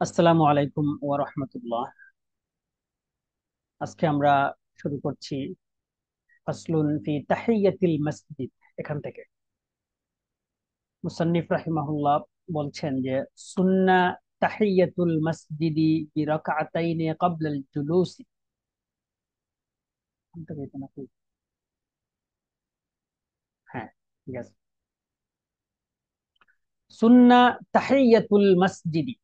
আসসালামু আলাইকুম ওয়া রাহমাতুল্লাহ। আজকে আমরা শুরু করছি ফাসলুন ফি তাহিয়াতিল মসজিদ। এখান থেকে মুসান্নিফ রাহিমাহুল্লাহ বলছেন যে সুন্নাহ তাহিয়াতুল মসজিদি বিরাকাতাইনি ক্বাবলাল জুলুসি। হ্যাঁ, ঠিক আছে। সুন্নাহ তাহিয়াতুল মসজিদি,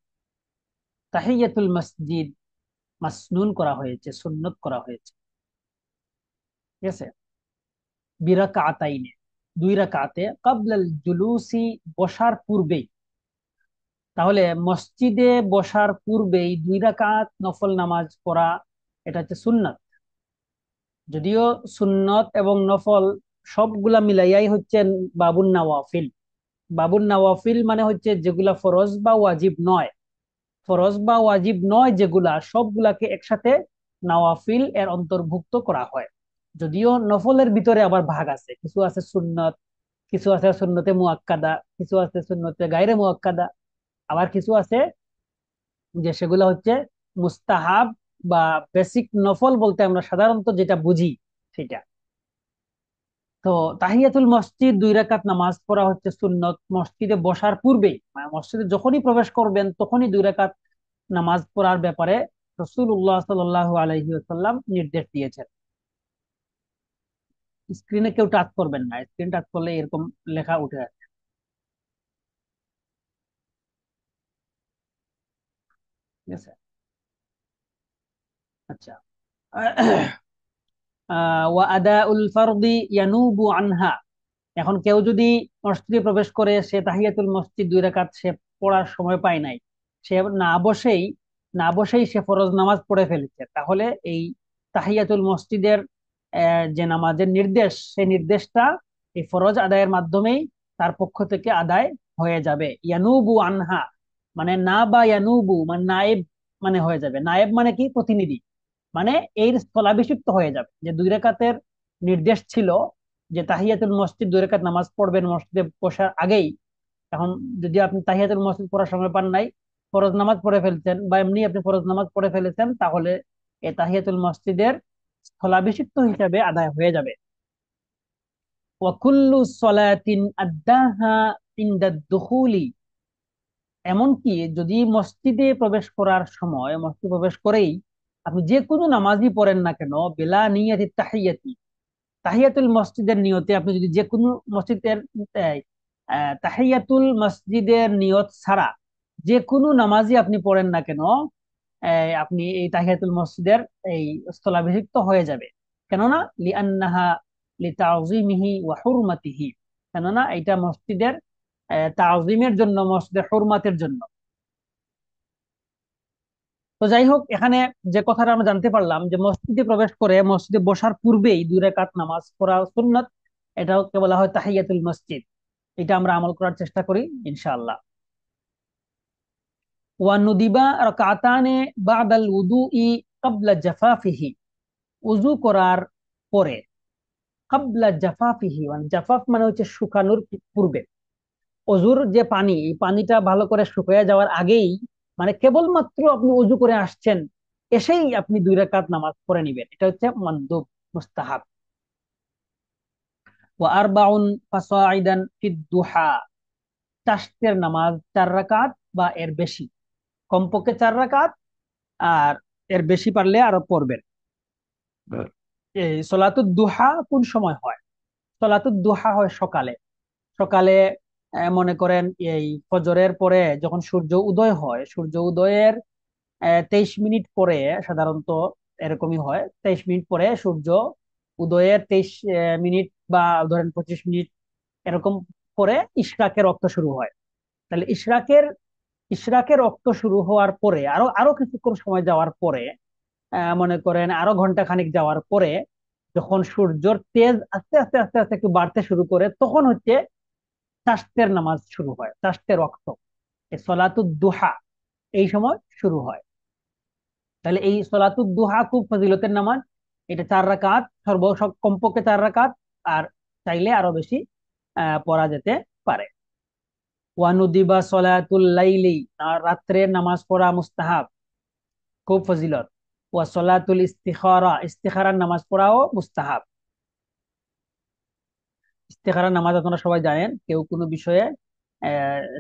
তাহিয়াতুল মসজিদ মাসনুন করা হয়েছে, সুন্নত করা হয়েছে। ঠিক আছে। বিরাকাতাইনি, দুই রাকাতে, ক্বাবলাল জুলুসি, বসার পূর্বেই। তাহলে মসজিদে বসার পূর্বেই দুই রাকাত নফল নামাজ পড়া, এটা হচ্ছে সুন্নাত। যদিও সুন্নত এবং নফল সবগুলা মিলাইয়াই হচ্ছে বাবুন নওয়াফিল। বাবুন নওয়াফিল মানে হচ্ছে যেগুলা ফরজ বা ওয়াজিব নয়। ফরজ বা ওয়াজিব নয় যেগুলা, সবগুলাকে একসাথে নওয়াফিল এর অন্তর্ভুক্ত করা হয়। যদিও নফলের ভিতরে আবার ভাগ আছে, কিছু আছে সুন্নত, কিছু আছে সুন্নতে মুআক্কাদা, কিছু আছে সুন্নতে গায়রে মুআক্কাদা, আবার কিছু আছে যে সেগুলো হচ্ছে মুস্তাহাব বা বেসিক নফল বলতে আমরা সাধারণত যেটা বুঝি সেটা। তো তাহিয়াতুল মসজিদ, দুই রাকাত নামাজ পড়া হচ্ছে সুন্নত মসজিদে বসার পূর্বেই। মানে মসজিদে যখনই প্রবেশ করবেন তখনই দুই রাকাত নামাজ পড়ার ব্যাপারে রাসূলুল্লাহ সাল্লাল্লাহু আলাইহি ওয়াসাল্লাম নির্দেশ দিয়েছেন। স্ক্রিনে কেউ টাচ করবেন না, স্ক্রিন টাচ করলে এরকম লেখা উঠে আসে। ঠিক আছে। আচ্ছা। ওয়া আদাউল ফারদি ইয়ানুবু আনহা। এখন কেউ যদি মসজিদে প্রবেশ করে, সে তাহিয়াতুল মসজিদ দুই রাকাত সে পড়ার সময় পায় নাই, সে না বসেই সে ফরজ নামাজ পড়ে ফেলেছে, তাহলে এই তাহিয়াতুল মসজিদের যে নামাজের নির্দেশ, সেই নির্দেশটা এই ফরজ আদায়ের মাধ্যমেই তার পক্ষ থেকে আদায় হয়ে যাবে। ইয়ানুবু আনহা মানে না, বা ইয়ানুবু মানে নায়েব, মানে হয়ে যাবে। নায়েব মানে কি? প্রতিনিধি। মানে এর স্থলাভিষিক্ত হয়ে যাবে। যে দুই রাকাতের নির্দেশ ছিল যে তাহিয়াতুল মসজিদ দুই রাকাত নামাজ পড়বেন মসজিদে বসার আগেই, এখন যদি আপনি তাহিয়াতুল মসজিদ পড়ার সময় পান নাই, ফরজ নামাজ পড়ে ফেলছেন বা এমনি আপনি ফরজ নামাজ পড়ে ফেলেছেন, তাহলে এই তাহিয়াতুল মসজিদের স্থলাভিষিক্ত হিসাবে আদায় হয়ে যাবে। ওয়াকুল্লু সলাতিন আদ্দাহা ইনদাদ দুখুলি। এমনকি যদি মসজিদে প্রবেশ করার সময়, মসজিদে প্রবেশ করেই আপনি যে কোনো নামাজই পড়েন না কেন, বেলা নিয়াতি তাহিয়াতি, তাহিয়াতুল মসজিদের নিয়তে আপনি যদি যে কোনো মসজিদের আহ, তাহিয়াতুল মসজিদের নিয়ত ছাড়া যে কোনো নামাজই আপনি পড়েন না কেন, আপনি এই তাহিয়াতুল মসজিদের এই স্থলাভিষিক্ত হয়ে যাবে। কেননা লিআন্নাহা লিতাযীমিহি ওয়া হুরমাতিহি, কেননা এটা মসজিদের তাযীমের জন্য, মসজিদের হুরমাতের জন্য। তো যাই হোক, এখানে যে কথাটা আমরা জানতে পারলাম যে মসজিদে প্রবেশ করে মসজিদে বসার পূর্বেই দুই রাকাত নামাজ পড়া সুন্নাত, এটাকে বলা হয় তাহিয়াতুল মসজিদ। এটা আমরা আমল করার চেষ্টা করি ইনশাআল্লাহ। ওয়ানুদিবা রাকাতানে বাদাল উদুই ক্বাবলা জাফাফিহি। উযু করার পরে, ক্বাবলা জাফাফিহি মানে জাফাফ মানে হচ্ছে শুকানোর পূর্বে। অজুর যে পানি, এই পানিটা ভালো করে শুকিয়ে যাওয়ার আগেই, মানে কেবলমাত্র আপনি অজু করে আসছেন, এসেই আপনি দুই রাকাত নামাজ পড়ে নিবেন, এটা হচ্ছে মানদুব, মুস্তাহাব। ওয়া আরবাউন ফাসাইদান ফিদ দুহা। চাষতের নামাজ 4 রাকাত বা এর বেশি, কমপক্ষে 4 রাকাত, আর এর বেশি পারলে আরো পড়বেন। এই সলাতুদ দুহা কোন সময় হয়? সলাতুদ দুহা হয় সকালে। সকালে মনে করেন এই ফজরের পরে যখন সূর্য উদয় হয়, সূর্য উদয়ের 23 মিনিট পরে সাধারণত, এরকমই হয়, 23 মিনিট পরে সূর্য উদয়ের 23 মিনিট বা ধরেন 25 মিনিট এরকম পরে ইশরাকের রক্ত শুরু হয়। তাহলে ইশরাকের ইশরাকের রক্ত শুরু হওয়ার পরে আরো আরো কিছুক্ষণ সময় যাওয়ার পরে, মনে করেন আরো ঘন্টা খানিক যাওয়ার পরে, যখন সূর্যের তেজ আস্তে আস্তে আস্তে আস্তে একটু বাড়তে শুরু করে, তখন হচ্ছে চাষতের নামাজ শুরু হয়, চাষতের রক্ত, এই সলাতুদ দুহা এই সময় শুরু হয়। তাহলে এই সলাতুদ দুহা খুব ফজিলতের নামাজ। এটা 4 রাকাত, কমপক্ষে 4 রাকাত, আর চাইলে আরো বেশি পড়া যেতে পারে। ওয়ানুদিবা সলাতুল লাইলি, আর রাত্রের নামাজ পড়া মুস্তাহাব, খুব ফজিলত। ওয়া সলাতুল ইস্তিখারা, ইস্তিখারার নামাজ পড়াও মুস্তাহাব। ইস্তেখারা নামাজ আপনারা সবাই জানেন, কেউ কোনো বিষয়ে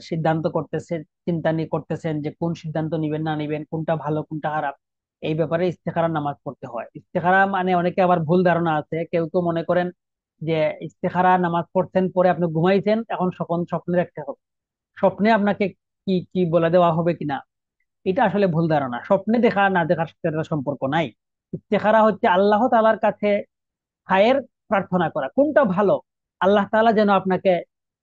সিদ্ধান্ত করতেছে, চিন্তা নিয়ে করতেছেন যে কোন সিদ্ধান্ত নিবেন না নিবেন, কোনটা ভালো কোনটা খারাপ, এই ব্যাপারে ইস্তেখারা নামাজ পড়তে হয়। ইস্তেখারা মানে অনেকে আবার ভুল ধারণা আছে, কেউ কেউ মনে করেন যে ইস্তেখারা নামাজ পড়ছেন পরে আপনি ঘুমাইছেন, এখন স্বপ্নের একটা হবে, স্বপ্নে আপনাকে কি কি বলে দেওয়া হবে কিনা। এটা আসলে ভুল ধারণা, স্বপ্নে দেখা না দেখার সাথে এটার সম্পর্ক নাই। ইস্তেখারা হচ্ছে আল্লাহ তাআলার কাছে খায়ের প্রার্থনা করা, কোনটা ভালো আল্লাহ তাআলা যেন আপনাকে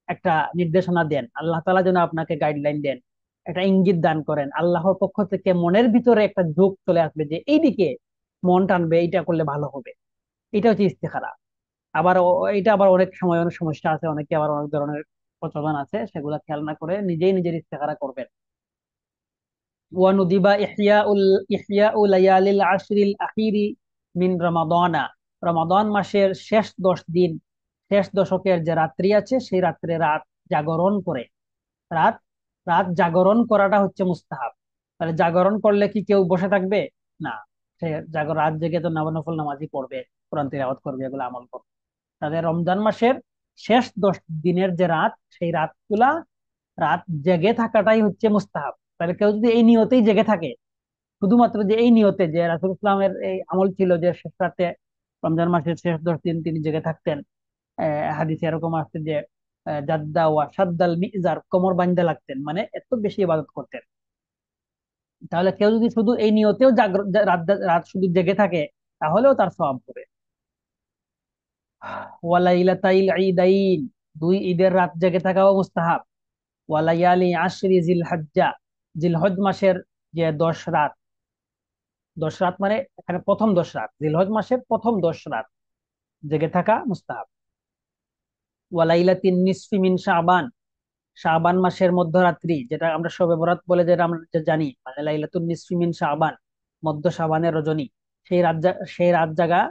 একটা নির্দেশনা দেন, আল্লাহ তাআলা যেন আপনাকে গাইডলাইন দেন, একটা ইঙ্গিত দান করেন আল্লাহর পক্ষ থেকে, মনের ভিতরে একটা ঝোঁক চলে আসবে যে এইদিকে মন টানবে, এইটা করলে ভালো হবে। এটা হচ্ছে ইস্তেখারা। আবার এটা আবার অনেক সময় অনেক সমস্যা আছে, অনেকে আবার অনেক ধরনের প্রচলন আছে, সেগুলা খেয়াল না করে নিজেই নিজের ইস্তেখারা করবেন। ওয়ানুদিবা ইহইয়াউ লায়ালিল আশরিল আখিরি মিন রমাদানা, রমাদান মাসের শেষ 10 দিন, শেষ দশকের যে রাত্রি আছে সেই রাত্রে রাত জাগরণ করে, রাত রাত জাগরণ করাটা হচ্ছে মুস্তাহাব। তাহলে জাগরণ করলে কি কেউ বসে থাকবে? না, সে রাত জেগে তো নফল নামাজই পড়বে, কোরআন তিলাওয়াত করবে, এগুলো আমল করবে। তাদের রমজান মাসের শেষ 10 দিনের যে রাত, সেই রাতগুলা রাত জেগে থাকাটাই হচ্ছে মুস্তাহাব। তাহলে কেউ যদি এই নিয়তেই জেগে থাকে, শুধুমাত্র যে এই নিয়তে, যে রাসূল ইসলামের এই আমল ছিল যে শেষ রাতে, রমজান মাসের শেষ 10 দিন তিনি জেগে থাকতেন। হাদিসে এরকম আছে যে জাদ্দা ওয়া সাদ্দাল মিজার, কোমর বান্ধা লাগতেন, মানে এত বেশি ইবাদত করতেন। তাহলে কেউ যদি শুধু এই নিয়তেও রাত রাত শুধু জেগে থাকে, তাহলেও তার সওয়াব হবে। ওয়ালাইলাতাইল ঈদাইন, 2 ঈদের রাত জেগে থাকাও মুস্তাহাব। ওয়ালায়ালি আশরি জিলহজ্জা, জিলহজ মাসের যে 10 রাত, 10 রাত মানে এখানে প্রথম 10 রাত, জিলহজ মাসের প্রথম 10 রাত জেগে থাকা মুস্তাহাব। ওয়ালাইলাতিন নিসফি মিন শাবান, শাবান মাসের মধ্যরাত্রি, যেটা আমরা শবে বরাত বলে যেটা আমরা যে জানি, মানে লাইলাতুন নিসফি মিন শাবান, মধ্য শাবানের রজনী, সেই রাত জাগা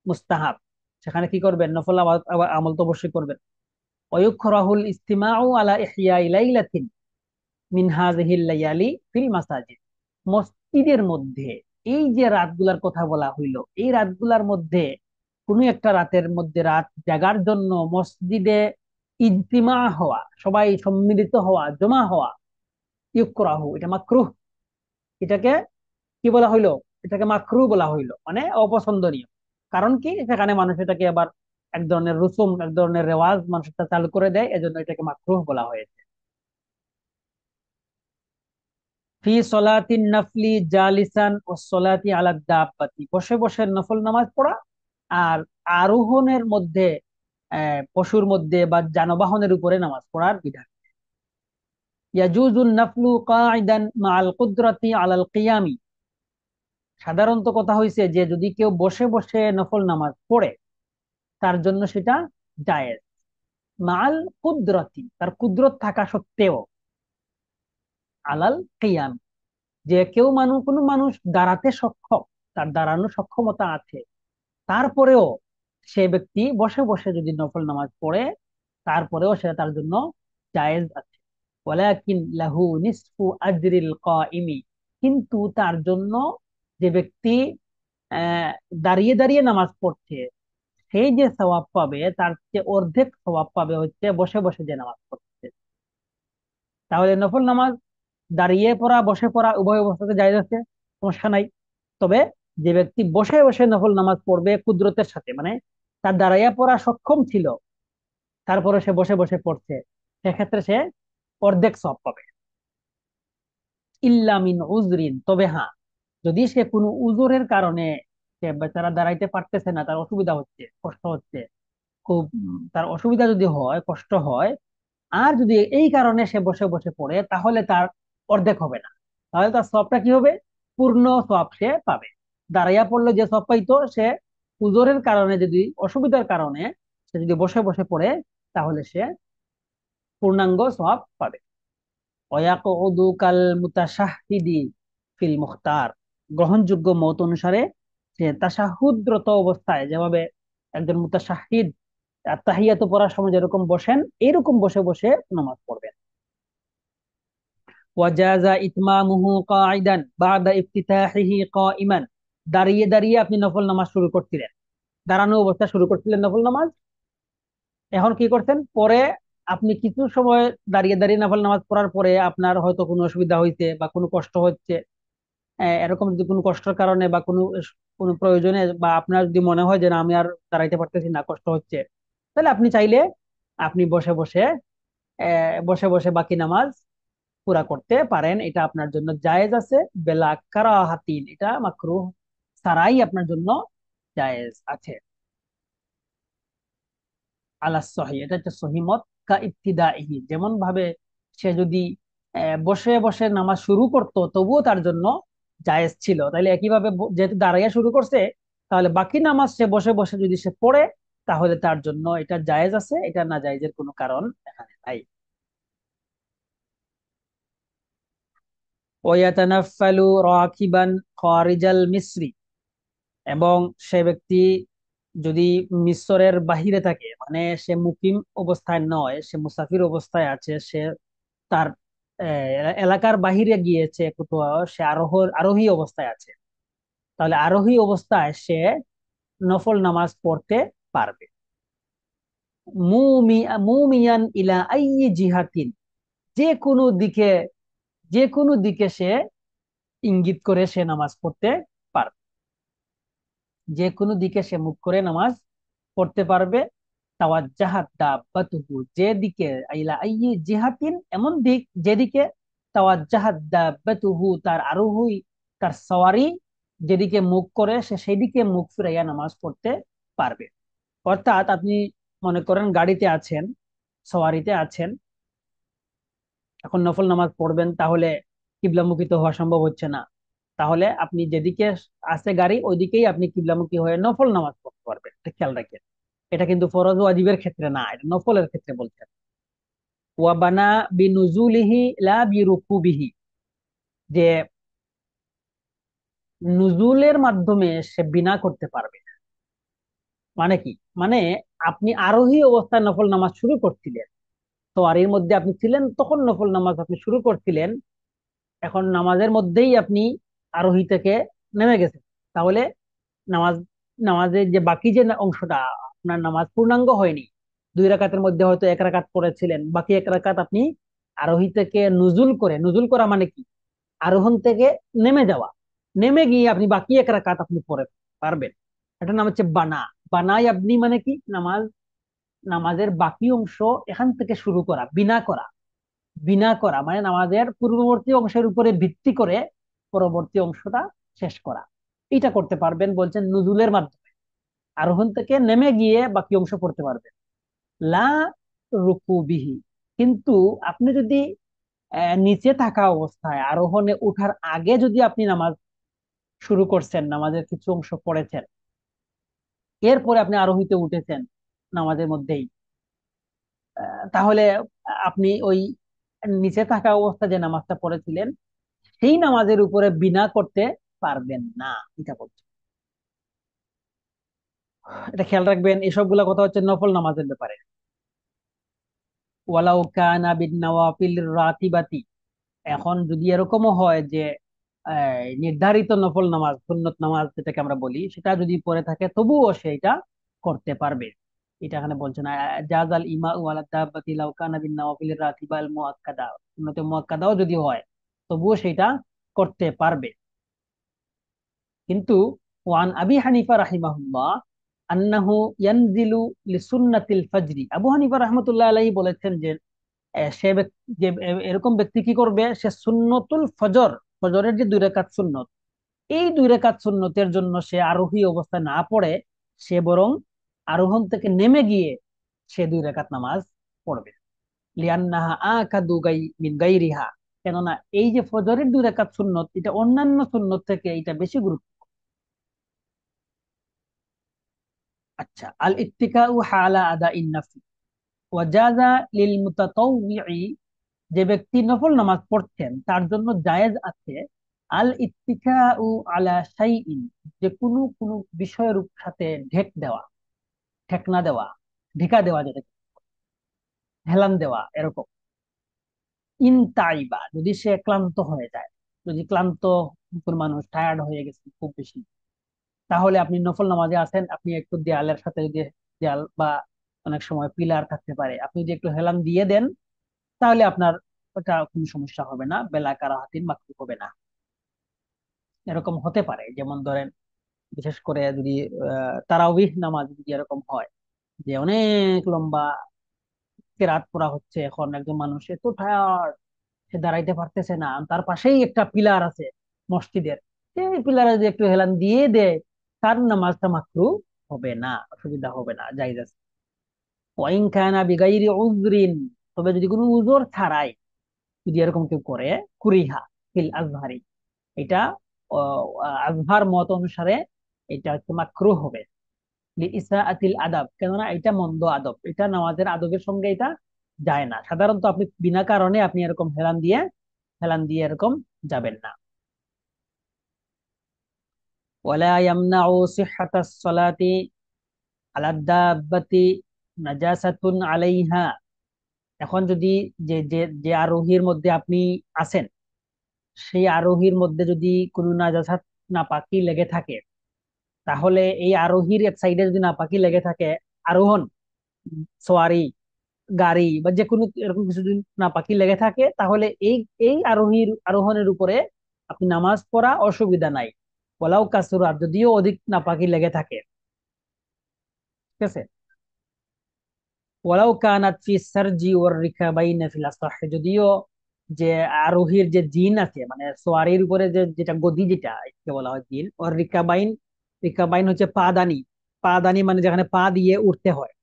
মুস্তাহাব। সেখানে কি করবেন? নফল আমল তো অবশ্যই করবেন। ওয়ুকরাহুল ইস্তিমাউ আলা ইহইয়াই লাইলাতিন মিন হাযিহিল লায়ালি ফিল মাসাজিদ, মসজিদের মধ্যে এই যে রাতগুলার কথা বলা হইলো, এই রাতগুলার মধ্যে কোন একটা রাতের মধ্যে রাত জাগার জন্য মসজিদে ইজতিমা হওয়া, সবাই সম্মিলিত হওয়া, জমা হওয়া, ইউকরাহু, এটা মাকরুহ। এটাকে কি বলা হইলো? এটাকে মাকরুহ বলা হইলো, মানে অপছন্দনীয়। কারণ কি? সেখানে মানুষ এটাকে আবার এক ধরনের রুসুম, এক ধরনের রেওয়াজ মানুষ এটা চালু করে দেয়, এজন্য এটাকে মাকরুহ বলা হয়েছে। ফি সলাতিন নাফলি জালিসান ও সলাতি আলা দাব্বাতি, বসে বসে নফল নামাজ পড়া, আর আরোহণের মধ্যে, পশুর মধ্যে বা যানবাহনের উপরে নামাজ পড়ার বিধান। ইয়াজুজুন নাফলু কাঈদান মাআল কুদরাতি আলাল কিয়ামি, সাধারণত কথা হইছে যে যদি কেউ বসে বসে নফল নামাজ পড়ে, তার জন্য সেটা জায়েজ, মাআল কুদরাতি, তার কুদরত থাকা সত্ত্বেও, আলাল কিয়াম, যে কেউ কোনো মানুষ দাঁড়াতে সক্ষম, তার দাঁড়ানোর সক্ষমতা আছে, তারপরেও সে ব্যক্তি বসে বসে যদি নফল নামাজ পড়ে, তারপরেও সেটা তার জন্য জায়েজ আছে। ওয়ালাকিন লাহু নিসফু আজরিল কাইমি, কিন্তু তার জন্য, যে ব্যক্তি আহ দাঁড়িয়ে দাঁড়িয়ে নামাজ পড়ছে, সেই যে সওয়াব পাবে তার চেয়ে অর্ধেক সওয়াব পাবে হচ্ছে বসে বসে যে নামাজ পড়ছে। তাহলে নফল নামাজ দাঁড়িয়ে পড়া বসে পড়া উভয় অবস্থাতে জায়েজ আছে, সমস্যা নাই। তবে যে ব্যক্তি বসে বসে নফল নামাজ পড়বে কুদরতের সাথে, মানে তার দাঁড়াইয়া পড়া সক্ষম ছিল, তারপরে সে বসে বসে পড়ছে, সেক্ষেত্রে সে অর্ধেক সওয়াব পাবে। ইল্লা মিন উজরিন, তবে হ্যাঁ, যদি সে কোনো উজরের কারণে, সে বেচারা দাঁড়াইতে পারতেছে না, তার অসুবিধা হচ্ছে, কষ্ট হচ্ছে, খুব তার অসুবিধা যদি হয়, কষ্ট হয়, আর যদি এই কারণে সে বসে বসে পড়ে, তাহলে তার অর্ধেক হবে না, তাহলে তার সবটা কি হবে? পূর্ণ সব সে পাবে। দাঁড়াইয়া পড়লে যে সব পাইতো, সে উজরের কারণে, যদি অসুবিধার কারণে সে যদি বসে বসে পড়ে, তাহলে সে পূর্ণাঙ্গ সব পাবে। ওয়ায়াকুদু কাল মুতাশাহহিদি ফিল মুখতার, গ্রহণযোগ্য মত অনুসারে সে তাশাহুদরত অবস্থায়, যেভাবে একজন মুতাশাহহিদ তাহিয়াত পড়ার সময় যেরকম বসেন, এরকম বসে বসে নামাজ পড়বেন। ওয়াজাজা ইতমামুহু কাইদান বাদা ইফতিতাহিহি কাইমান, দাঁড়িয়ে দাঁড়িয়ে আপনি নফল নামাজ শুরু করছিলেন, দাঁড়ানো অবস্থা শুরু করছিলেন নফল নামাজ। এখন কি করছেন, পরে আপনি কিছু সময় দাঁড়িয়ে দাঁড়িয়ে নফল নামাজ পড়ার পরে আপনার হয়তো কোনো অসুবিধা হয়েছে বা কোনো কষ্ট হচ্ছে, এরকম যদি কোনো কষ্টের কারণে বা কোনো কোনো প্রয়োজনে বা আপনার যদি মনে হয় যে না আমি আর দাঁড়াইতে পারতেছি না, কষ্ট হচ্ছে, তাহলে আপনি চাইলে আপনি বসে বসে বসে বসে বাকি নামাজ পুরা করতে পারেন। এটা আপনার জন্য জায়েজ আছে। বেলা কারাহাতিন, এটা মাকরুহ ছাড়াই আপনার জন্য জায়েজ আছে। আলা সহি, এটা হচ্ছে সহি মত। কা ইবতিদাইহি, যেমন ভাবে সে যদি বসে বসে নামাজ শুরু করতো তবুও তার জন্য জায়েজ ছিল, তাহলে একইভাবে যেহেতু দাঁড়াইয়া শুরু করছে, তাহলে বাকি নামাজ সে বসে বসে যদি সে পড়ে, তাহলে তার জন্য এটা জায়েজ আছে, এটা না জায়েজের কোনো কারণ এখানে নাই। ওয়াতানাফফালু রাকিবান খারিজাল মিসরি, এবং সে ব্যক্তি যদি মিসরের বাহিরে থাকে, মানে সে মুকিম অবস্থায় নয়, সে মুসাফির অবস্থায় আছে, সে তার এলাকার বাহিরে গিয়েছে কোথাও, সে আরোহী অবস্থায় আছে, তাহলে আরোহী অবস্থায় সে নফল নামাজ পড়তে পারবে। মুমিয়ান ইলা আইয়ি জিহাতিন, যে কোনো দিকে, যে কোনো দিকে সে ইঙ্গিত করে সে নামাজ পড়তে পারবে, যে কোনো দিকে সে মুখ করে নামাজ পড়তে পারবে। তাওয়াজ্জাহাত দাব্বাতুহু, যেদিকে, আইলা আইয়ি জিহাতিন, এমন দিক যেদিকে, তাওয়াজ্জাহাত দাব্বাতুহু, তার আরোহী, তার সওয়ারি যেদিকে মুখ করে সে সেদিকে মুখ ফিরাইয়া নামাজ পড়তে পারবে। অর্থাৎ আপনি মনে করেন গাড়িতে আছেন, সওয়ারিতে আছেন, এখন নফল নামাজ পড়বেন, তাহলে কিবলামুখী তো হওয়া সম্ভব হচ্ছে না, তাহলে আপনি যেদিকে আছে গাড়ি ওইদিকেই আপনি কিবলামুখী হয়ে নফল নামাজ পড়তে পারবেন, এটা খেয়াল রাখেন। এটা কিন্তু ফরজ ওয়াজিবের ক্ষেত্রে না, এটা নফলের ক্ষেত্রে বলছেন। ওয়াবানা বিনুজুলিহি লা বিরুকুবিহি, যে নুজুলের মাধ্যমে সে বিনা করতে পারবে। মানে কি, মানে আপনি আরোহী অবস্থায় নফল নামাজ শুরু করছিলেন, তো আর এর মধ্যে আপনি ছিলেন, তখন নফল নামাজ আপনি শুরু করছিলেন, এখন নামাজের মধ্যেই আপনি আরোহী থেকে নেমে গেছেন, তাহলে নামাজ, নামাজের যে বাকি যে অংশটা, আপনার নামাজ পূর্ণাঙ্গ হয়নি। 2 রাকাতের মধ্যে হয়তো 1 রাকাত পড়েছিলেন, বাকি 1 রাকাত আপনি আরোহী থেকে নুজুল করে, নুজুল করা মানে কি, আরোহণ থেকে নেমে যাওয়া, নেমে গিয়ে আপনি বাকি 1 রাকাত আপনি পড়ে পারবেন। এটার নাম হচ্ছে বানা। বানাই আপনি মানে কি, নামাজ, নামাজের বাকি অংশ এখান থেকে শুরু করা, বিনা করা। বিনা করা মানে নামাজের পূর্ববর্তী অংশের উপরে ভিত্তি করে পরবর্তী অংশটা শেষ করা, এটা করতে পারবেন বলছেন নুজুলের মাধ্যমে, আরোহণ থেকে নেমে গিয়ে বাকি অংশ পড়তে পারবেন। লা রুকুবিহি, কিন্তু আপনি যদি নিচে থাকা অবস্থায় আরোহণে উঠার আগে যদি আপনি নামাজ শুরু করছেন, নামাজের কিছু অংশ পড়েছেন, এরপরে আপনি আরোহীতে উঠেছেন নামাজের মধ্যেই, তাহলে আপনি ওই নিচে থাকা অবস্থা যে নামাজটা পড়েছিলেন সেই নামাজের উপরে বিনা করতে পারবেন না, এটা বলছে। এটা খেয়াল রাখবেন, এসবগুলা কথা হচ্ছে নফল নামাজের ব্যাপারে। ওয়ালাউ কানা বিন নওয়াফিল রাতিবাতি, এখন যদি এরকমও হয় যে নির্ধারিত নফল নামাজ, সুন্নত নামাজ যেটাকে আমরা বলি, সেটা যদি পড়ে থাকে তবুও সে এটা করতে পারবে। এটা এখানে বলছেন জাজাল ইমা ওয়ালা দাব্বাতি লাউ কানা বিন নওয়াফিল রাতিবাল মুআক্কাদা, সুন্নতে মুআক্কাদাও যদি হয় তবুও সেটা করতে পারবে। কিন্তু ওয়ান আবি হানিফা রাহিমাহুল্লাহ আন্নাহু ইয়ানজিলু লিসুন্নাতিল ফাজরি, আবু হানিফা রাহমাতুল্লাহ আলাইহি বলেছেন যে সে যে এরকম ব্যক্তি কি করবে, সে সুন্নতুল ফজর, ফজরের যে 2 রাকাত সুন্নত, এই 2 রাকাত সুন্নতের জন্য সে আরোহী অবস্থায় না পড়ে, সে বরং আরোহণ থেকে নেমে গিয়ে সে 2 রাকাত নামাজ পড়বে। লিয়ান্নাহা আকাদু মিন গাইরিহা, কেননা এই যে ফজরের 2 রাকাত সুন্নত, এটা অন্যান্য সুন্নত থেকে এটা বেশি গুরুত্ব। আচ্ছা, আল ইত্তিকাউ হালা আদা ইন নাফি ওয়াজাজা লিল মুতাতাওয়িই, যে ব্যক্তি নফল নামাজ পড়ছেন তার জন্য জায়েজ আছে আল ইত্তিকাউ আলা শাইইন, যে কোনো কোনো বিষয়ের সাথে ঢেক দেওয়া, ঠেকনা দেওয়া, ঢেকা দেওয়া, যেটা হেলান দেওয়া এরকম। ইন তাইবা, যদি সে ক্লান্ত হয়ে যায়, যদি ক্লান্ত কোন মানুষ টায়ার্ড হয়ে গেছে খুব বেশি, তাহলে আপনি নফল নামাজে আছেন, আপনি একটু দেয়ালের সাথে যদি, দেয়াল বা অনেক সময় পিলার থাকতে পারে, আপনি যদি একটু হেলান দিয়ে দেন, তাহলে আপনার ওটা কোনো সমস্যা হবে না, বেলা কারাহাতিন মাকরুহ হবে না। এরকম হতে পারে, যেমন ধরেন বিশেষ করে যদি তারাউইহ নামাজ যদি এরকম হয় যে অনেক লম্বা কেরাত পড়া হচ্ছে, এখন একজন মানুষ এত টায়ার্ড, সে দাঁড়াইতে পারতেছে না, তার পাশেই একটা পিলার আছে মসজিদের, সেই পিলারে যদি একটু হেলান দিয়ে দেয়, তার নামাজটা মাকরু হবে না, অসুবিধা হবে না, জায়েজ আছে। ওয়াইন কানা বিগাইরি উযরিন, তবে যদি কোনো উযর ছাড়াই যদি এরকম কেউ করে, কুরিহা ফিল আজহারি, এটা আজহার মত অনুসারে এটা হচ্ছে মাকরু হবে। ইসরাআতিল আদাব, কেননা এটা মন্দ আদব, এটা নামাজের আদবের সঙ্গে এটা যায় না। সাধারণত আপনি বিনা কারণে আপনি এরকম হেলান দিয়ে এরকম যাবেন না। ওয়ালা ইয়ামনাউ সিহহাতাস সালাতি আলা দাব্বাতি নাজাসাতুন আলাইহা। এখন যদি যে যে যে আরোহীর মধ্যে আপনি আছেন, সেই আরোহীর মধ্যে যদি কোনো নাজাসাত, নাপাকি লেগে থাকে, তাহলে এই আরোহীর এক সাইডে যদি নাপাকি লেগে থাকে, আরোহণ, সোয়ারি, গাড়ি বা যে কোনো এরকম কিছু যদি নাপাকি লেগে থাকে, তাহলে এই এই আরোহণের উপরে আপনি নামাজ পড়া অসুবিধা নাই। ওয়ালাউ কাসুরা, যদিও অধিক নাপাকি লেগে থাকে, ঠিক আছে। ওয়ালাউ কানাত ফি সারজি ওয়ার রিকাবাইন ফিল আসাহ, যদিও যে আরোহীর যে জিন আছে, মানে সোয়ারির উপরে যে যেটা গদি, যেটা একে বলা হয় জিন, ওর রিকাবাইন, রিকাবাইন হচ্ছে পাদানি, পাদানি মানে যেখানে পা দিয়ে উঠতে হয়,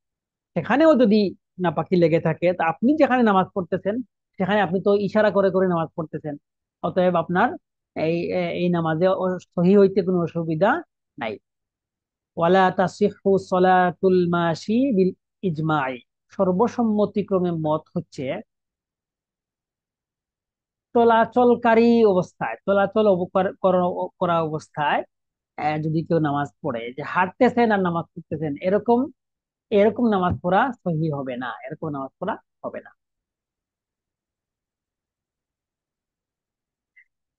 সেখানেও যদি নাপাকি লেগে থাকে, তা আপনি যেখানে নামাজ পড়তেছেন, সেখানে আপনি তো ইশারা করে করে নামাজ পড়তেছেন, অতএব আপনার এই নামাজে সহি হইতে কোনো অসুবিধা নাই। ওয়ালা তাসিহু সলাতুল মাশি বিল ইজমাই, সর্বসম্মতিক্রমে মত হচ্ছে, চলাচলকারী অবস্থায়, চলাচল করা অবস্থায় যদি কেউ নামাজ পড়ে, যে হাঁটতেছেন আর নামাজ পড়তেছেন, এরকম এরকম নামাজ পড়া সহি হবে না, এরকম নামাজ পড়া হবে না।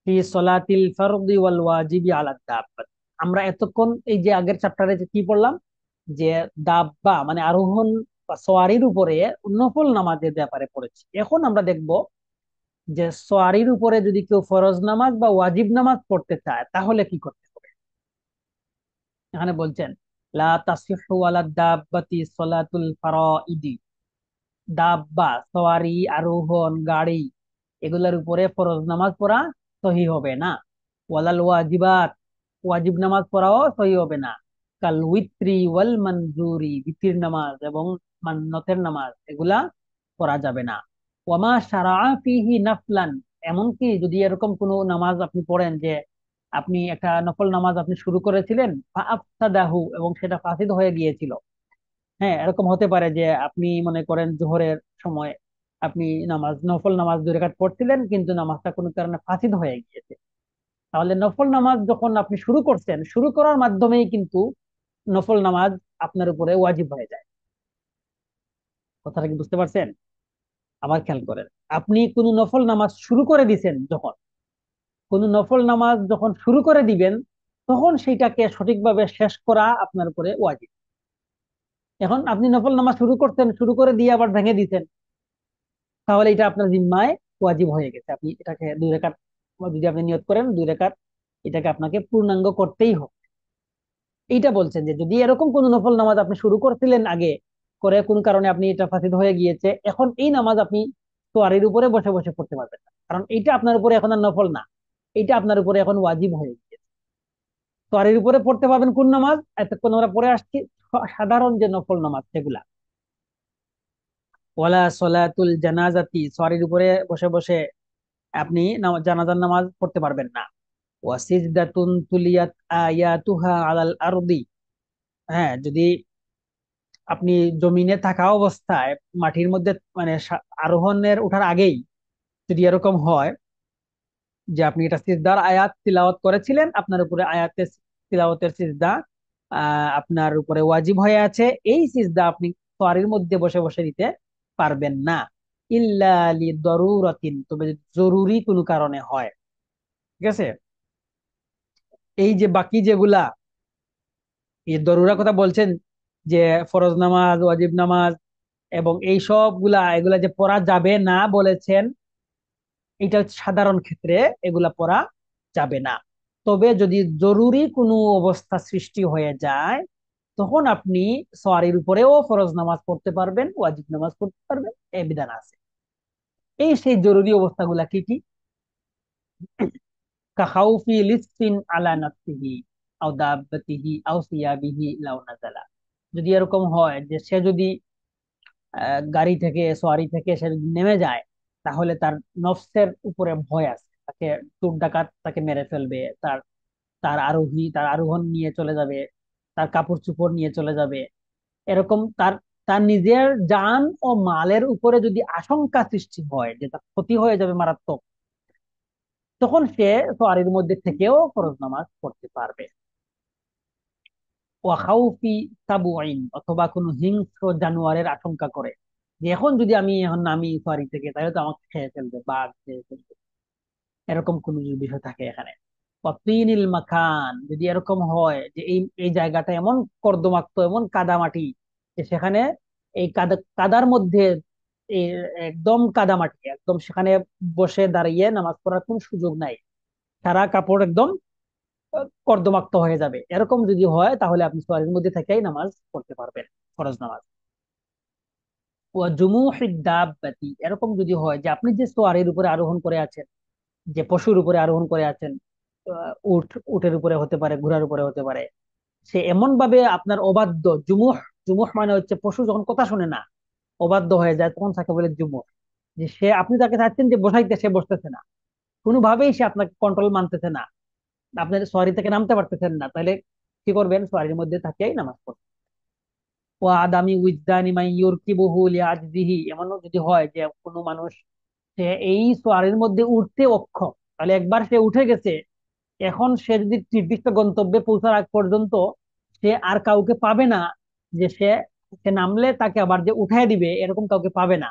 ফি সলাতিল ফারদি ওয়াল ওয়াজিবি আলা দাব্বাত। আমরা এতক্ষণ এই যে আগের চ্যাপ্টারে যে কি পড়লাম, যে দাব্বা মানে আরোহণ বা সওয়ারির উপরে নফল নামাজের ব্যাপারে পড়েছি। এখন আমরা দেখব যে সওয়ারির উপরে যদি কেউ ফরজ নামাজ বা ওয়াজিব নামাজ পড়তে চায়, তাহলে কি করতে হবে। এখানে বলছেন লা তাসিহু আলা দাব্বাতি সলাতুল ফারাইদি, দাব্বা সওয়ারি, আরোহণ, গাড়ি, এগুলোর উপরে ফরজ নামাজ পড়া সহি হবে না। ওয়ালাল ওয়াজিবাত, ওয়াজিব নামাজ পড়াও সহি হবে না। কাল উইত্রি ওয়াল মানজুরি, বিতির নামাজ এবং মান্নতের নামাজ, এগুলা পড়া যাবে না। ওয়ামা শারাআ ফিহি নাফলান, এমনকি যদি এরকম কোনো নামাজ আপনি পড়েন, যে আপনি একটা নফল নামাজ আপনি শুরু করেছিলেন, ফাআফসাদাহু, এবং সেটা ফাসিদ হয়ে গিয়েছিল। হ্যাঁ, এরকম হতে পারে যে আপনি মনে করেন জোহরের সময় আপনি নফল নামাজ 2 রাকাত পড়ছিলেন, কিন্তু নামাজটা কোনো কারণে ফাসিদ হয়ে গিয়েছে। তাহলে নফল নামাজ যখন আপনি শুরু করছেন, শুরু করার মাধ্যমেই কিন্তু নফল নামাজ আপনার উপরে ওয়াজিব হয়ে যায়। কথাটা কি বুঝতে পারছেন? আবার খেয়াল করেন, আপনি কোন নফল নামাজ শুরু করে দিছেন, যখন কোন নফল নামাজ যখন শুরু করে দিবেন, তখন সেইটাকে সঠিকভাবে শেষ করা আপনার উপরে ওয়াজিব। এখন আপনি নফল নামাজ শুরু করতেন, শুরু করে দিয়ে আবার ভেঙে দিতেন, তাহলে এটা আপনার জিম্মায় ওয়াজিব হয়ে গেছে। আপনি এটাকে 2 রাকাত, যদি আপনি নিয়ত করেন 2 রাকাত, এটাকে আপনাকে পূর্ণাঙ্গ করতেই হবে। এইটা বলছেন যে যদি এরকম কোন নফল নামাজ আপনি শুরু করছিলেন আগে, করে কোন কারণে আপনি এটা ফাসিদ হয়ে গিয়েছে, এখন এই নামাজ আপনি তোয়ারির উপরে বসে বসে পড়তে পারবেন না, কারণ এইটা আপনার উপরে এখন আর নফল না, এইটা আপনার উপরে এখন ওয়াজিব হয়ে গিয়েছে। তোয়ারির উপরে পড়তে পারবেন কোন নামাজ, এতক্ষণ আমরা পড়ে আসছি, সাধারণ যে নফল নামাজ সেগুলা। ওয়ালা সলাতুল জানাজাতি, তোয়ারির উপরে বসে বসে আপনি জানাজার নামাজ পড়তে পারবেন না। ওয়াসিজদাতুন তুলিয়াত আয়াতুহা আলাল আরদি, হ্যাঁ, যদি আপনি জমিনে থাকা অবস্থায় মাটির মধ্যে, মানে আরোহণের ওঠার আগেই যদি এরকম হয় যে আপনি এটা সিজদার আয়াত তিলাওয়াত করেছিলেন, আপনার উপরে আয়াতের তিলাওয়াতের সিজদা আপনার উপরে ওয়াজিব হয়ে আছে, এই সিজদা আপনি তোয়ারির মধ্যে বসে বসে দিতে পারবেন না। ইল্লা লিদরুরাতিন, তবে জরুরি কোনো কারণে হয়। ঠিক আছে, এই যে বাকি যেগুলা এই দরুরা কথা বলছেন, যে ফরজ নামাজ, ওয়াজিব নামাজ এবং এই সবগুলা এগুলা যে পড়া যাবে না বলেছেন, এটা হচ্ছে সাধারণ ক্ষেত্রে এগুলা পড়া যাবে না। তবে যদি জরুরি কোনো অবস্থা সৃষ্টি হয়ে যায়, তখন আপনি সোয়ারির উপরেও ফরজ নামাজ পড়তে পারবেন, ওয়াজিব নামাজ পড়তে পারবেন, এই বিধান আছে। এই সেই জরুরি অবস্থাগুলা কি কি? কাখাউফি লিসফিন আলা নাফসিহি আও দাব্বাতিহি আও সিয়াবিহি লাউ নাজালা। যদি এরকম হয় যে সে যদি গাড়ি থেকে, সোয়ারি থেকে সে যদি নেমে যায়, তাহলে তার নফসের উপরে ভয় আছে, তাকে চোর ডাকাত তাকে মেরে ফেলবে, তার তার আরোহী তার আরোহণ নিয়ে চলে যাবে, তার কাপড় চোপড় নিয়ে চলে যাবে, এরকম তার তার নিজের জান ও মালের উপরে যদি আশঙ্কা সৃষ্টি হয় যে তার ক্ষতি হয়ে যাবে মারাত্মক, তখন সে সোয়ারির মধ্যে থেকেও ফরজ নামাজ পড়তে পারবে। ওয়াখাউফি তাবুইন, অথবা কোনো হিংস্র জানোয়ারের আশঙ্কা করে যে এখন যদি আমি এখন নামি সোয়ারি থেকে, তাহলে তো আমাকে খেয়ে ফেলবে, বাঘ খেয়ে ফেলবে, এরকম কোনো যদি বিষয় থাকে এখানে। ওয়াতিনিল মাখান, যদি এরকম হয় যে এই এই জায়গাটা এমন কর্দমাক্ত, এমন কাদামাটি, যে সেখানে এই কাদার মধ্যে এই একদম কাদামাটি, একদম সেখানে বসে দাঁড়িয়ে নামাজ পড়ার কোনো সুযোগ নাই, সারা কাপড় একদম কর্দমাক্ত হয়ে যাবে, এরকম যদি হয় তাহলে আপনি সোয়ারির মধ্যে থেকেই নামাজ পড়তে পারবেন, ফরজ নামাজ। ওয়া জুমুহিদ দাব্বাতি, এরকম যদি হয় যে আপনি যে সোয়ারির উপরে আরোহণ করে আছেন, যে পশুর উপরে আরোহণ করে আছেন, উটের উপরে হতে পারে, ঘোড়ার উপরে হতে পারে, সে এমন ভাবে আপনার অবাধ্য, জুমুহ, জুমুহ মানে হচ্ছে পশু যখন কথা শুনে না, অবাধ্য হয়ে যায়, তখন তাকে বলে জুমুহ। যে সে, আপনি তাকে চাচ্ছেন যে বসাইতে, সে বসতেছে না, কোনোভাবেই সে আপনাকে কন্ট্রোল মানতেছে না, আপনার সোয়ারি থেকে নামতে পারতেছেন না, তাহলে কি করবেন? সোয়ারির মধ্যে থাকিয়াই নামাজ পড়বেন। ও আদামি উজদানি মাই ইউরকিবুহু লিআজজিহি, এমনও যদি হয় যে কোনো মানুষ সে এই সোয়ারির মধ্যে উঠতে অক্ষম, তাহলে একবার সে উঠে গেছে, এখন সে যদি নির্দিষ্ট গন্তব্যে পৌঁছার আগ পর্যন্ত সে আর কাউকে পাবে না, যে সে সে নামলে তাকে আবার যে উঠায় দিবে, এরকম কাউকে পাবে না।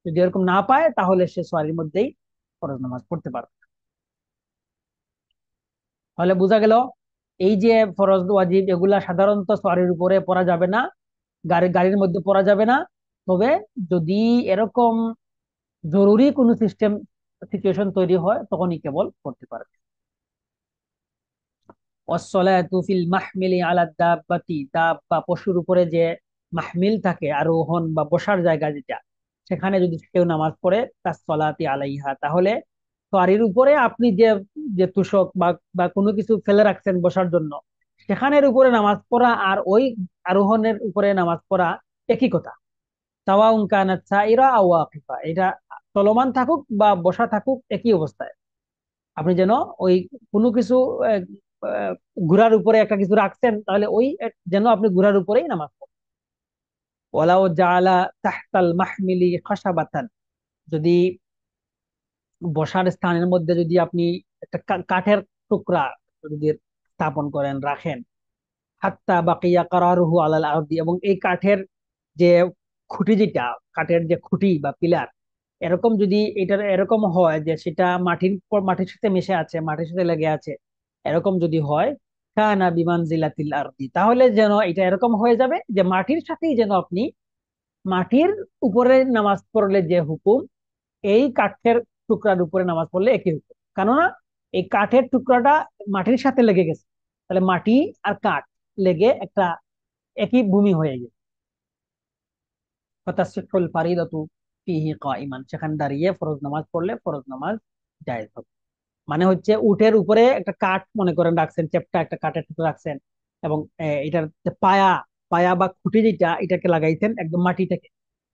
যদি এরকম না পায়, তাহলে সে সোয়ারির মধ্যেই ফরজ নামাজ পড়তে পারবে। তাহলে বোঝা গেল, এই যে ফরজ ওয়াজিব এগুলা সাধারণত সোয়ারির উপরে পড়া যাবে না, গাড়ির মধ্যে পড়া যাবে না। তবে যদি এরকম জরুরি কোনো সিচুয়েশন তৈরি হয়, তখনই কেবল পড়তে পারবে। ওয়াসসালাতু ফিল মাহমিলি আলা দাব্বাতি, দাব্বা পশুর উপরে যে মাহমিল থাকে, আরোহণ বা বসার জায়গা যেটা, সেখানে যদি কেউ নামাজ পড়ে কাসসালাতি আলাইহা, তাহলে সওয়ারির উপরে আপনি যে যে তুষক বা বা কোনো কিছু ফেলে রাখছেন বসার জন্য, সেখানের উপরে নামাজ পড়া আর ওই আরোহণের উপরে নামাজ পড়া একই কথা। সাওয়াউন কানাত সাইরা আও ওয়াকিফা, এটা চলমান থাকুক বা বসা থাকুক, একই অবস্থায়। আপনি যেন ওই কোনো কিছু আহ, আহ, ঘোড়ার উপরে একটা কিছু রাখছেন, তাহলে ওই যেন আপনি ঘোড়ার উপরেই নামাজ পড়েন। ওয়ালাউ জাআলা তাহতাল মাহমিলি খাশাবাতান, যদি বসার স্থানের মধ্যে যদি আপনি একটা কাঠের টুকরা যদি স্থাপন করেন, রাখেন, হাত্তা বাকিয়া কারারুহু আলাল আরদি, এবং এই কাঠের যে খুঁটি, যেটা কাঠের যে খুঁটি বা পিলার, এরকম যদি এটার এরকম হয় যে সেটা মাটির সাথে মিশে আছে, মাটির সাথে লেগে আছে, এরকম যদি হয়, কানা বিমানজিলাতিল আরদি, তাহলে যেন এটা এরকম হয়ে যাবে যে মাটির সাথেই যেন আপনি, মাটির উপরে নামাজ পড়লে যে হুকুম, এই কাঠের টুকরার উপরে নামাজ পড়লে একই হুকুম। কেননা এই কাঠের টুকরাটা মাটির সাথে লেগে গেছে, তাহলে মাটি আর কাঠ লেগে একটা একই ভূমি হয়ে গেছে। ফাতাসিহুল ফারিদাতু ফিহি কাইমান, সেখানে দাঁড়িয়ে ফরজ নামাজ পড়লে ফরজ নামাজ জায়েজ হবে। মানে হচ্ছে উটের উপরে একটা কাঠ মনে করেন রাখছেন, চ্যাপ্টা একটা কাঠের টুকরো রাখছেন, এবং এটার যে পায়া, পায়া বা খুঁটি যেটা, এটাকে লাগাইছেন একদম মাটি থেকে,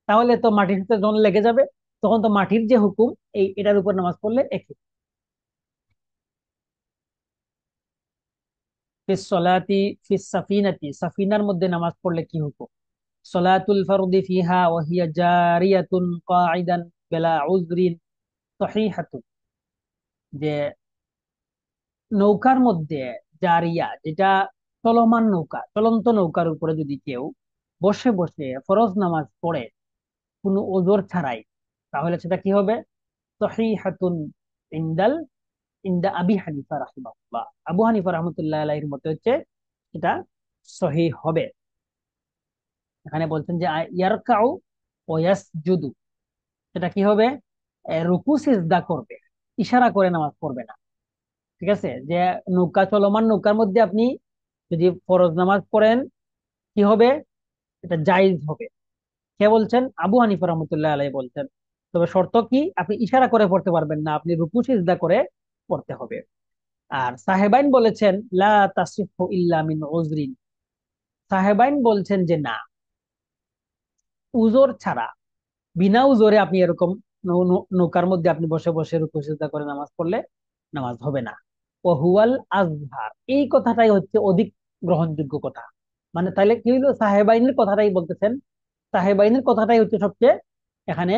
তাহলে তো মাটির সাথে যখন লেগে যাবে, তখন তো মাটির যে হুকুম, এই এটার উপর নামাজ পড়লে একই। ফিস সলাতি ফিস সাফিনাতি, সাফিনার মধ্যে নামাজ পড়লে কি হুকুম? সলাতুল ফারদি ফিহা ওয়া হিয়া জারিয়াতুন কাঈদান বিলা উযরিন সহিহাতুন, যে নৌকার মধ্যে, জারিয়া যেটা চলমান নৌকা, চলন্ত নৌকার উপরে যদি কেউ বসে বসে ফরজ নামাজ পড়ে কোনো ওজর ছাড়াই, তাহলে সেটা কি হবে? সহিহাতুন ইনদাল ইনদা আবি হানিফা রাহিমাহুল্লাহ। আবু হানিফা রাহমাতুল্লাহ আলাইহির মতে হচ্ছে এটা সহিহ হবে। এখানে বলছেন যে ইয়ারকাউ ও ইয়াসজুদু, সেটা কি হবে? রুকু সিজদা করবে, ইশারা করে নামাজ পড়বে না। ঠিক আছে, যে নৌকা চলমান, নৌকার মধ্যে আপনি যদি ফরজ নামাজ পড়েন কি হবে? এটা জায়েজ হবে। কে বলছেন? আবু হানিফা রহমতুল্লাহ আলাই বলছেন। তবে শর্ত কি? আপনি ইশারা করে পড়তে পারবেন না, আপনি রুকু সিজদা করে পড়তে হবে। আর সাহেবাইন বলেছেন লা তাসিহু ইল্লা মিন উজরিন। সাহেবাইন বলছেন যে না, উজর ছাড়া, বিনা উজরে আপনি এরকম নৌকার মধ্যে আপনি বসে বসে রুকু সিজদা করে নামাজ পড়লে নামাজ হবে না। ও হুয়াল আজহার, এই কথাটাই হচ্ছে অধিক গ্রহণযোগ্য কথা। মানে তাহলে কি হইলো? সাহেবাইনের কথাটাই বলতেছেন, সাহেবাইনের কথাটাই হচ্ছে সবচেয়ে এখানে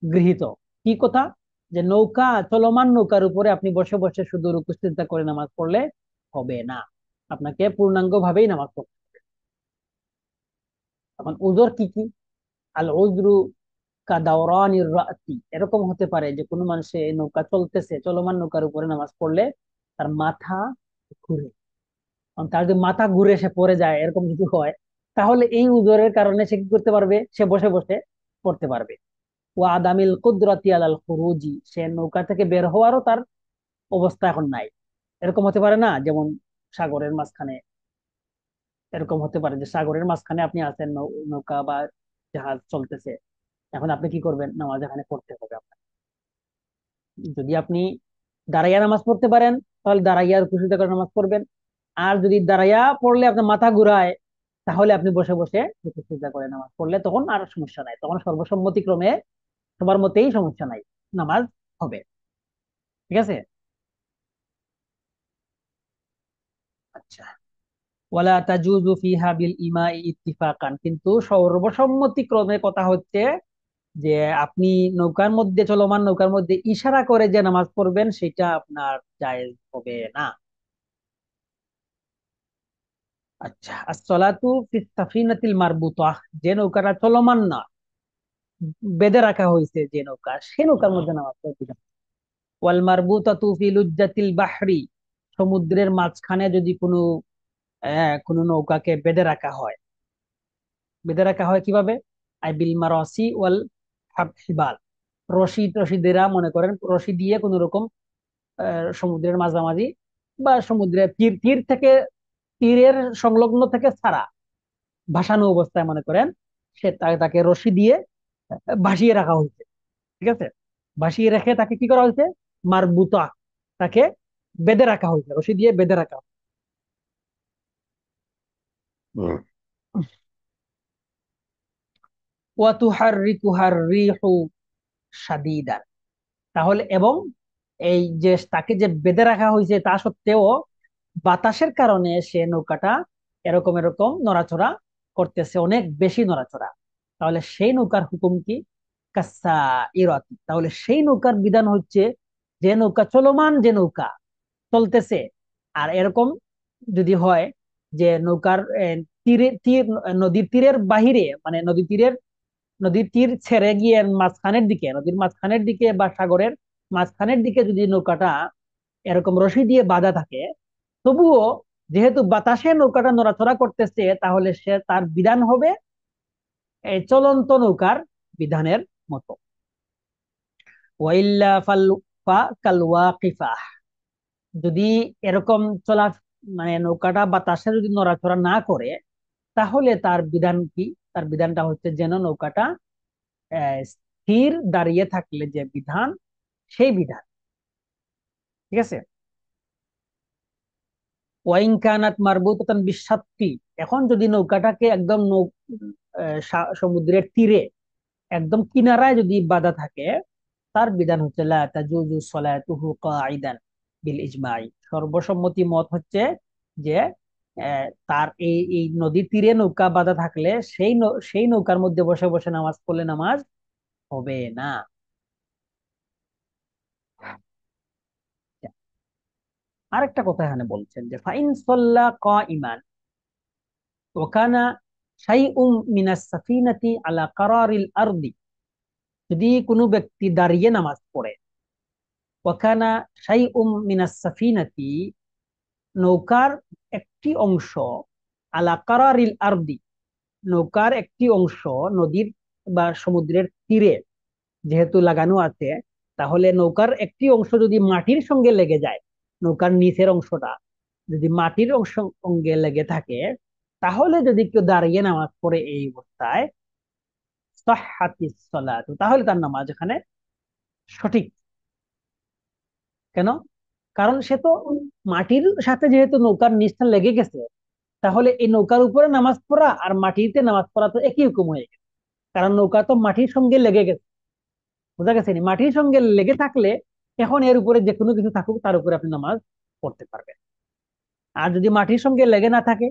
গৃহীত। কি কথা? যে নৌকা, চলমান নৌকার উপরে আপনি বসে বসে শুধু রুকু সিজদা করে নামাজ পড়লে হবে না, আপনাকে পূর্ণাঙ্গ ভাবেই নামাজ পড়তে হবে। এখন উজর কি কি? আল উজরু কাদাওরানির রাতি, এরকম হতে পারে যে কোনো মানুষে নৌকা চলতেছে, চলমান নৌকার উপরে নামাজ পড়লে তার মাথা ঘুরে। কারণ তার যদি মাথা ঘুরে সে পড়ে যায়, এরকম যদি হয়, তাহলে এই উজরের কারণে সে কি করতে পারবে? সে বসে বসে পড়তে পারবে। ওয়া আদামিল কুদরাতি আলাল খুরুজি, সে নৌকা থেকে বের হওয়ারও তার অবস্থা এখন নাই। এরকম হতে পারে না? যেমন সাগরের মাঝখানে, এরকম হতে পারে যে সাগরের মাঝখানে আপনি আছেন, নৌকা বা জাহাজ চলতেছে, এখন আপনি কি করবেন? নামাজ এখানে পড়তে হবে আপনার। যদি আপনি দাঁড়াইয়া নামাজ পড়তে পারেন তাহলে দাঁড়াইয়া রুকু করে নামাজ পড়বেন। আর যদি দাঁড়াইয়া পড়লে আপনার মাথা ঘুরায়, তাহলে আপনি বসে বসে রুকু সিজদা করে নামাজ পড়লে তখন আর সমস্যা নাই, তখন সর্বসম্মতিক্রমে সবার মতেই সমস্যা নাই, নামাজ হবে। ঠিক আছে? আচ্ছা। ওয়ালা তাজুজু ফিহা বিল ইমাই ইত্তিফাকান, কিন্তু সর্বসম্মতিক্রমে কথা হচ্ছে যে আপনি নৌকার মধ্যে, চলমান নৌকার মধ্যে ইশারা করে যে নামাজ পড়বেন সেটা আপনার জায়েজ হবে না। আচ্ছা, আসসালাতু ফিস সাফিনাতিল মারবুতাহ, যে নৌকাটা চলমান না, বেঁধে রাখা হয়েছে যে নৌকা, সে নৌকার মধ্যে নামাজ পড়তে হবে। ওয়াল মারবুতাতু ফি লুজ্জাতিল বাহরি, সমুদ্রের মাঝখানে যদি কোনো নৌকাকে বেঁধে রাখা হয়, বেঁধে রাখা হয় কিভাবে? আই বিল মারাসি ওয়াল হিবাল, রশি টশি দেরা, মনে করেন রশি দিয়ে কোন রকম সমুদ্রের মাঝামাঝি বা সমুদ্রের তীর, তীর থেকে, তীরের সংলগ্ন থেকে ছাড়া, ভাসানো অবস্থায় মনে করেন সে তাকে রশি দিয়ে ভাসিয়ে রাখা হয়েছে। ঠিক আছে? ভাসিয়ে রেখে তাকে কি করা হয়েছে? মারবুতা, তাকে বেঁধে রাখা হয়েছে, রশি দিয়ে বেঁধে রাখা হয়েছে। ওয়াতুহাররিকুহার রিহু শাদীদান, তাহলে এবং এই যে তাকে যে বেঁধে রাখা হয়েছে তা সত্ত্বেও বাতাসের কারণে সে নৌকাটা এরকম এরকম নড়াচড়া করতেছে, অনেক বেশি নড়াচড়া। তাহলে সেই নৌকার হুকুম কি? কাসা ইরাতি, তাহলে সেই নৌকার বিধান হচ্ছে যে নৌকা চলমান, যে নৌকা চলতেছে, আর এরকম যদি হয় যে নৌকার তীরে তীর, নদীর তীরের বাহিরে, মানে নদীর তীর ছেড়ে গিয়ে মাঝখানের দিকে, নদীর মাঝখানের দিকে বা সাগরের মাঝখানের দিকে যদি নৌকাটা এরকম রশি দিয়ে বাঁধা থাকে, তবুও যেহেতু বাতাসে নৌকাটা নড়াচড়া করতেছে, তাহলে সে তার বিধান হবে এই চলন্ত নৌকার বিধানের মতো। ওয়াইল্লা ফাল ফা কাল ওয়াকিফাহ, যদি এরকম চলা, মানে নৌকাটা বাতাসে যদি নড়াচড়া না করে, তাহলে তার বিধান কি? তার বিধানটা হচ্ছে যেন নৌকাটা স্থির দাঁড়িয়ে থাকলে যে বিধান, সেই বিধান। ঠিক আছে? ওয়াইন কানাত মারবুতাতান বিসাত্তি, এখন যদি নৌকাটাকে একদম সমুদ্রের তীরে একদম কিনারায় যদি বাধা থাকে, তার বিধান হচ্ছে লা তাজুজু সালাতুহু কাঈদান বিল ইজমাই, সর্বসম্মতি মত হচ্ছে যে তার এই এই নদীর তীরে নৌকা বাধা থাকলে সেই নৌকার মধ্যে বসে বসে নামাজ পড়লে নামাজ হবে না। আরেকটা কথা এখানে বলছেন যে ফাইন সাল্লা কাইমান ওয়া কানা শাইউম মিনাস সাফিনাতি আলা কারারিল আরদি, যদি কোনো ব্যক্তি দাঁড়িয়ে নামাজ পড়ে, ওয়াকানা শাইউম মিনাস সাফিনাতি, নৌকার একটি অংশ, আলা কারারিল আরদি, নৌকার একটি অংশ নদীর বা সমুদ্রের তীরে যেহেতু লাগানো আছে, তাহলে নৌকার একটি অংশ যদি মাটির সঙ্গে লেগে যায়, নৌকার নিচের অংশটা যদি মাটির অংশ সঙ্গে লেগে থাকে, তাহলে যদি কেউ দাঁড়িয়ে নামাজ পড়ে এই অবস্থায়, সাহহাতিস সালাতু, তাহলে তার নামাজ এখানে সঠিক। কেন? কারণ সে তো মাটির সাথে যেহেতু নৌকার নিচটা লেগে গেছে, তাহলে এই নৌকার উপরে নামাজ পড়া আর মাটিতে নামাজ পড়া তো একই রকম হয়ে গেছে। কারণ নৌকা তো মাটির সঙ্গে লেগে গেছে। বোঝা গেছে নি? মাটির সঙ্গে লেগে থাকলে এখন এর উপরে যে কোনো কিছু থাকুক তার উপরে আপনি নামাজ পড়তে পারবেন। আর যদি মাটির সঙ্গে লেগে না থাকে,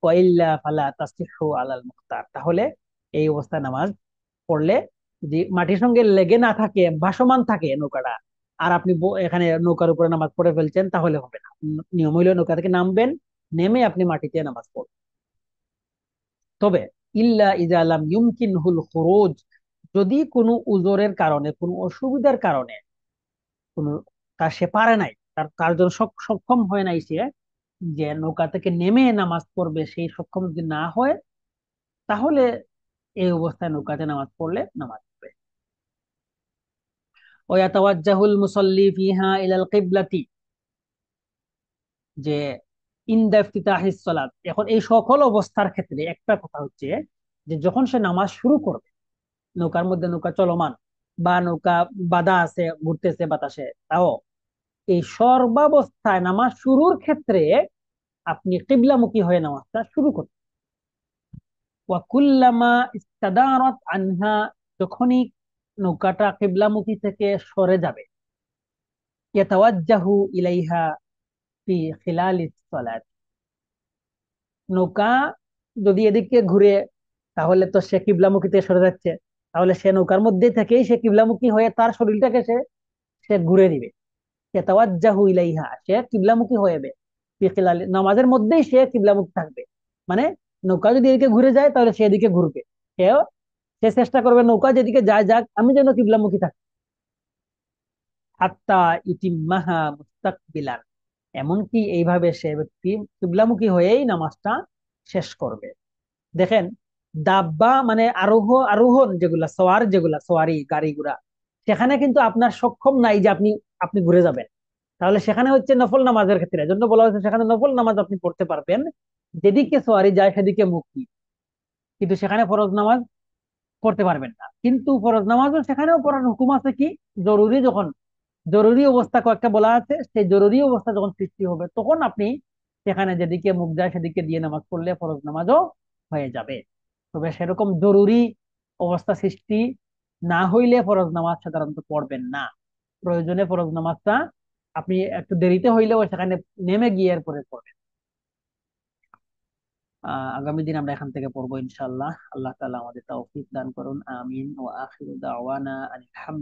ওয়াইল্লা ফালা তাসিহু আলাল মুখতার, তাহলে এই অবস্থায় নামাজ পড়লে, যদি মাটির সঙ্গে লেগে না থাকে, ভাসমান থাকে নৌকাটা, আর আপনি এখানে নৌকার উপরে নামাজ পড়ে ফেলছেন, তাহলে হবে না। নিয়ম হইলো নৌকা থেকে নামবেন, নেমে আপনি মাটিতে নামাজ পড়বেন। তবে ইল্লা ইজা লাম ইউমকিনহুল খুরুজ, যদি কোনো উজরের কারণে, কোনো অসুবিধার কারণে, কোনো তার সে পারে নাই, তার জন্য সক্ষম হয় নাই সে, যে নৌকা থেকে নেমে নামাজ পড়বে, সেই সক্ষম যদি না হয়, তাহলে এই অবস্থায় নৌকাতে নামাজ পড়লে নামাজ পড়বে। ওয়াতাওয়াজ্জাহুল মুসাল্লি ফিহা ইলাল কিবলাতি, যে ইনদা ইফতিতাহিস সালাত, এখন এই সকল অবস্থার ক্ষেত্রে একটা কথা হচ্ছে, যে যখন সে নামাজ শুরু করবে, নৌকার মধ্যে নৌকা চলমান বা নৌকা বাধা আছে, ঘুরতেছে বাতাসে, তাও এই সর্বাবস্থায় নামাজ শুরুর ক্ষেত্রে আপনি কিবলামুখী হয়ে নামাজটা শুরু করবেন। ওয়া কুল্লামা ইস্তাদারাত আনহা, যখনই নৌকাটা কিবলামুখী থেকে সরে যাবে, ইয়াতাওয়াজ্জাহু ইলাইহা ফি খিলালিস সালাত, নৌকা যদি এদিকে ঘুরে, তাহলে তো সে কিবলামুখী থেকে সরে যাচ্ছে, তাহলে সে নৌকার মধ্যে থেকেই সে কিবলামুখী হয়ে তার শরীরটাকে সে সে ঘুরে দিবে। ইয়াতাওয়াজ্জাহু ইলাইহা, সে কিবলামুখী হয়ে যাবে, ফি খিলালি, নামাজের মধ্যেই সে কিবলামুখী থাকবে। মানে নৌকা যদি এদিকে ঘুরে যায়, তাহলে সে এদিকে ঘুরবে, সেও সে চেষ্টা করবে নৌকা যেদিকে যায় যাক, আমি যেন কিবলামুখী থাকি। হাত্তা ইতিম্মাহা মুস্তাকবিলান, এমনকি এইভাবে সে ব্যক্তি কিবলামুখী হয়েই নামাজটা শেষ করবে। দেখেন, দাব্বা মানে আরোহণ যেগুলা, যেগুলা সওয়ারি গাড়ি ঘোড়া, সেখানে কিন্তু আপনার সক্ষম নাই যে আপনি আপনি ঘুরে যাবেন। তাহলে সেখানে হচ্ছে নফল নামাজের ক্ষেত্রে, এজন্য বলা হয়েছে সেখানে নফল নামাজ আপনি পড়তে পারবেন, যেদিকে সওয়ারি যায় সেদিকে মুক্তি, কিন্তু সেখানে ফরজ নামাজ পড়তে পারবেন না। কিন্তু ফরজ নামাজও সেখানেও পড়ার হুকুম আছে, কি জরুরি, যখন জরুরি অবস্থা কয়েকটা বলা আছে, সেই জরুরি অবস্থা যখন সৃষ্টি হবে, তখন আপনি সেখানে যেদিকে মুখ যায় সেদিকে দিয়ে নামাজ পড়লে ফরজ নামাজও হয়ে যাবে। তবে সেরকম জরুরি অবস্থা সৃষ্টি না হইলে ফরজ নামাজ সাধারণত পড়বেন না। প্রয়োজনে ফরজ নামাজটা আপনি একটু দেরিতে হইলেও সেখানে নেমে গিয়ে এরপরে পড়বেন। আগামী দিন আমরা এখান থেকে পড়বো ইনশাআল্লাহ। আল্লাহ তাআলা আমাদের তৌফিক দান করুন, আমিন। ওয়া আখিরু দাওয়ানা আনিল হামদুলিল্লাহ।